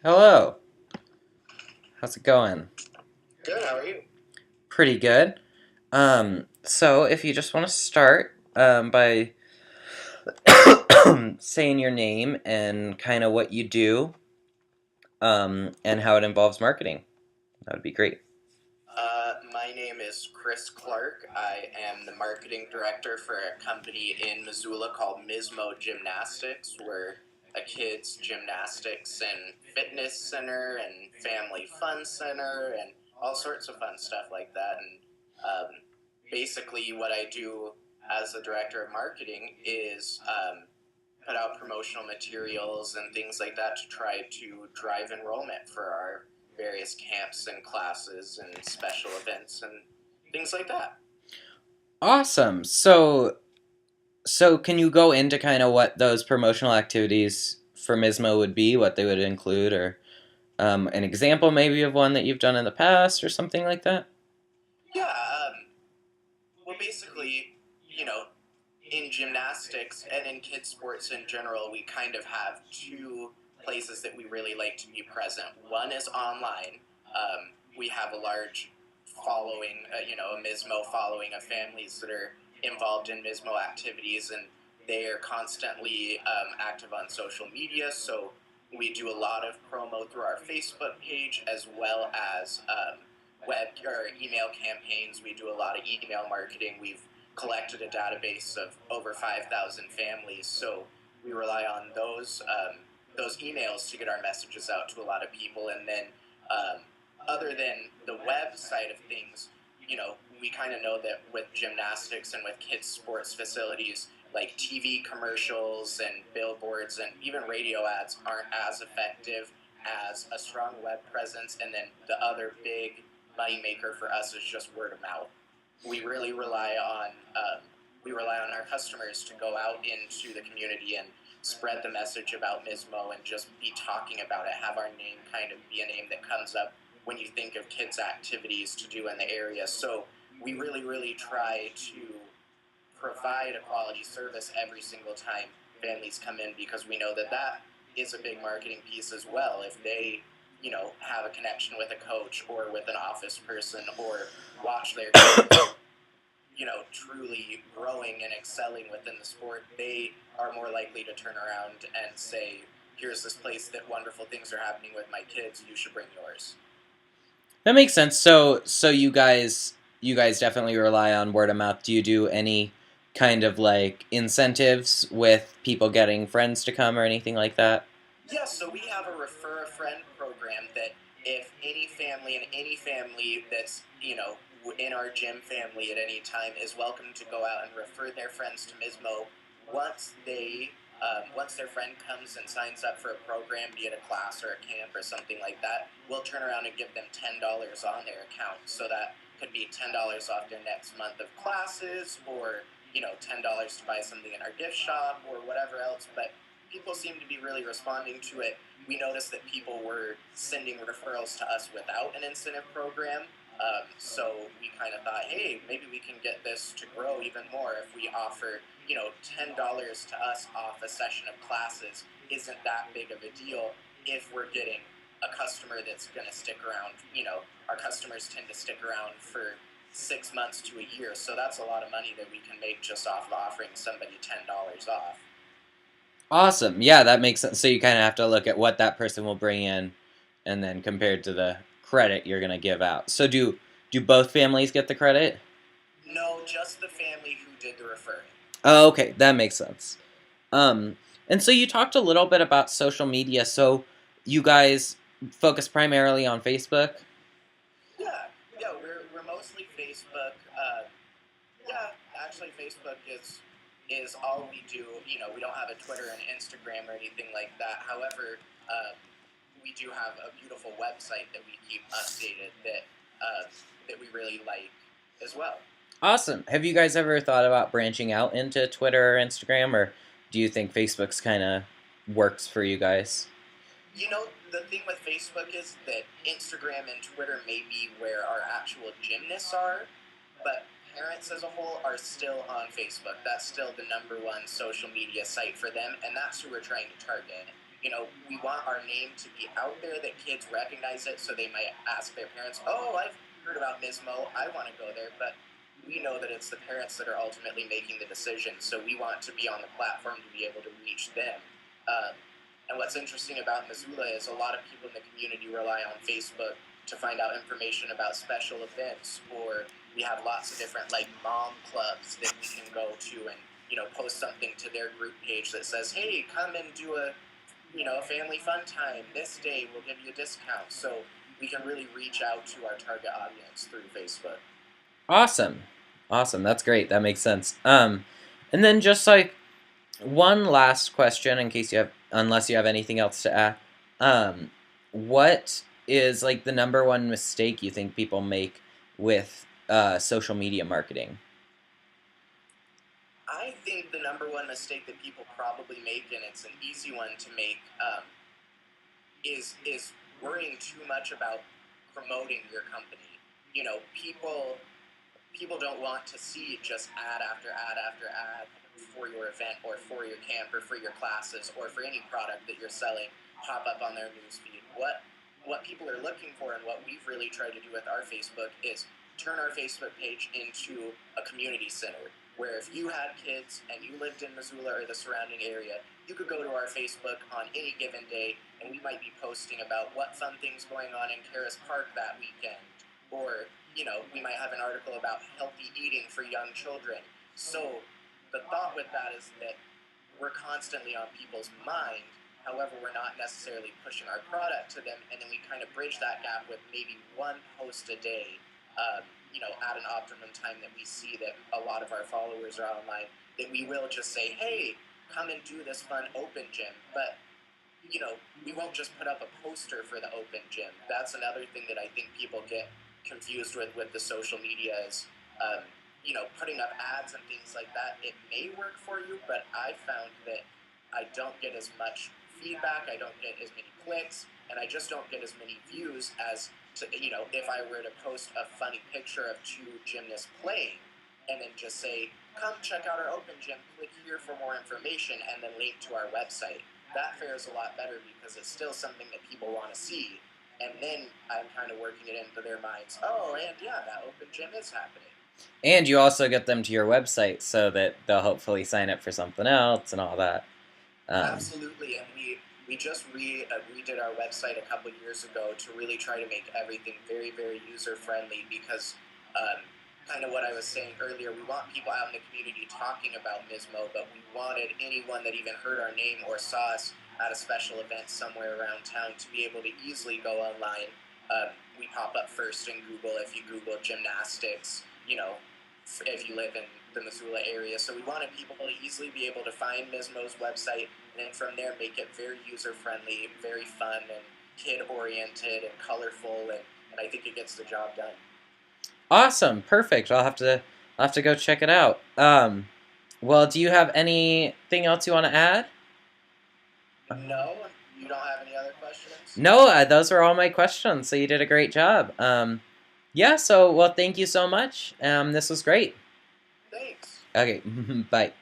Hello. How's it going? Good, how are you? Pretty good. So if you just want to start by saying your name and kind of what you do, and how it involves marketing, that would be great. My name is Chris Clark. I am the marketing director for a company in Missoula called Mismo Gymnastics. We're a kids' gymnastics and fitness center and family fun center and all sorts of fun stuff like that. And basically, what I do as the director of marketing is put out promotional materials and things like that to try to drive enrollment for our various camps and classes and special events and things like that. Awesome. So can you go into kind of what those promotional activities for Mismo would be, what they would include, or an example maybe of one that you've done in the past or something like that? Yeah, well, basically, you know, in gymnastics and in kids sports in general, we kind of have two places that we really like to be present. One is online. We have a large following, a Mismo following of families that are involved in Mismo activities, and they are constantly active on social media. So we do a lot of promo through our Facebook page as well as web or email campaigns. We do a lot of email marketing. We've collected a database of over 5,000 families, so we rely on those emails to get our messages out to a lot of people. And then, other than the web side of things, we kind of know that with gymnastics and with kids' sports facilities, like TV commercials and billboards and even radio ads aren't as effective as a strong web presence. And then the other big moneymaker for us is just word of mouth. We really rely on our customers to go out into the community and spread the message about Mismo and just be talking about it. Have our name kind of be a name that comes up when you think of kids' activities to do in the area. So we really try to provide a quality service every single time families come in, because we know that that is a big marketing piece as well. If they have a connection with a coach or with an office person or watch their kids, truly growing and excelling within the sport, they are more likely to turn around and say, here's this place that wonderful things are happening with my kids, you should bring yours. That makes sense. So you guys definitely rely on word of mouth. Do you do any kind of like incentives with people getting friends to come or anything like that? Yeah, so we have a refer a friend program that if any family that's, in our gym family at any time is welcome to go out and refer their friends to Mismo. Once once their friend comes and signs up for a program, be it a class or a camp or something like that, we'll turn around and give them $10 on their account. So that could be $10 off their next month of classes, or $10 to buy something in our gift shop or whatever else. But people seem to be really responding to it. We noticed that people were sending referrals to us without an incentive program. So we kind of thought, hey, maybe we can get this to grow even more if we offer, $10 to us off a session of classes. Isn't that big of a deal if we're getting a customer that's going to stick around? Our customers tend to stick around for 6 months to a year, so that's a lot of money that we can make just off of offering somebody $10 off. Awesome. Yeah, that makes sense. So you kind of have to look at what that person will bring in, and then compared to the credit you're gonna give out. So do both families get the credit? No, just the family who did the referring. Oh, okay, that makes sense. Um, and so you talked a little bit about social media. So you guys focus primarily on Facebook. Yeah, yeah, we're mostly Facebook. Yeah, actually, Facebook is all we do. We don't have a Twitter and Instagram or anything like that. However, we do have a beautiful website that we keep updated that we really like as well. Awesome. Have you guys ever thought about branching out into Twitter or Instagram, or do you think Facebook's kind of works for you guys? The thing with Facebook is that Instagram and Twitter may be where our actual gymnasts are, but parents as a whole are still on Facebook. That's still the number one social media site for them, and that's who we're trying to target. we want our name to be out there, that kids recognize it, so they might ask their parents, "Oh, I've heard about Mismo. I want to go there." But we know that it's the parents that are ultimately making the decision, so we want to be on the platform to be able to reach them. Um, and what's interesting about Missoula is a lot of people in the community rely on Facebook to find out information about special events, or we have lots of different like mom clubs that we can go to and post something to their group page that says, "Hey, come and do a family fun time this day. We'll give you a discount." So we can really reach out to our target audience through Facebook. Awesome. Awesome. That's great. That makes sense. And then just like one last question in case you have, unless you have anything else to add. Um, what is like the number one mistake you think people make with social media marketing? I think the number one mistake that people probably make, and it's an easy one to make, is worrying too much about promoting your company. People don't want to see just ad after ad after ad for your event or for your camp or for your classes or for any product that you're selling pop up on their newsfeed. What people are looking for, and what we've really tried to do with our Facebook, is turn our Facebook page into a community center where if you had kids and you lived in Missoula or the surrounding area, you could go to our Facebook on any given day and we might be posting about what fun things going on in Karis Park that weekend, or we might have an article about healthy eating for young children. So the thought with that is that we're constantly on people's mind. However, we're not necessarily pushing our product to them, and then we kind of bridge that gap with maybe one post a day, at an optimum time that we see that a lot of our followers are online. That we will just say, "Hey, come and do this fun open gym," but we won't just put up a poster for the open gym. That's another thing that I think people get confused with the social media is, putting up ads and things like that. It may work for you, but I found that I don't get as much feedback. I don't get as many clicks, and I just don't get as many views as if I were to post a funny picture of two gymnasts playing, and then just say, "Come check out our open gym. Click here for more information," and then link to our website. That fares a lot better because it's still something that people want to see. And then I'm kind of working it into their minds. Oh, and yeah, that open gym is happening. And you also get them to your website so that they'll hopefully sign up for something else and all that. Um, Absolutely, and we just redid our website a couple years ago to really try to make everything very very user friendly because. Kind of what I was saying earlier, we want people out in the community talking about Mismo, but we wanted anyone that even heard our name or saw us at a special event somewhere around town to be able to easily go online. We pop up first in Google if you Google gymnastics, if you live in the Missoula area. So we wanted people to easily be able to find Mismo's website, and then from there make it very user friendly, very fun and kid oriented and colorful, and I think it gets the job done. awesome, perfect. I'll have to go check it out. Well, do you have anything else you want to add? No, you don't have any other questions? No, those are all my questions. So you did a great job. Yeah. So well, thank you so much. This was great. Thanks. Okay. Bye.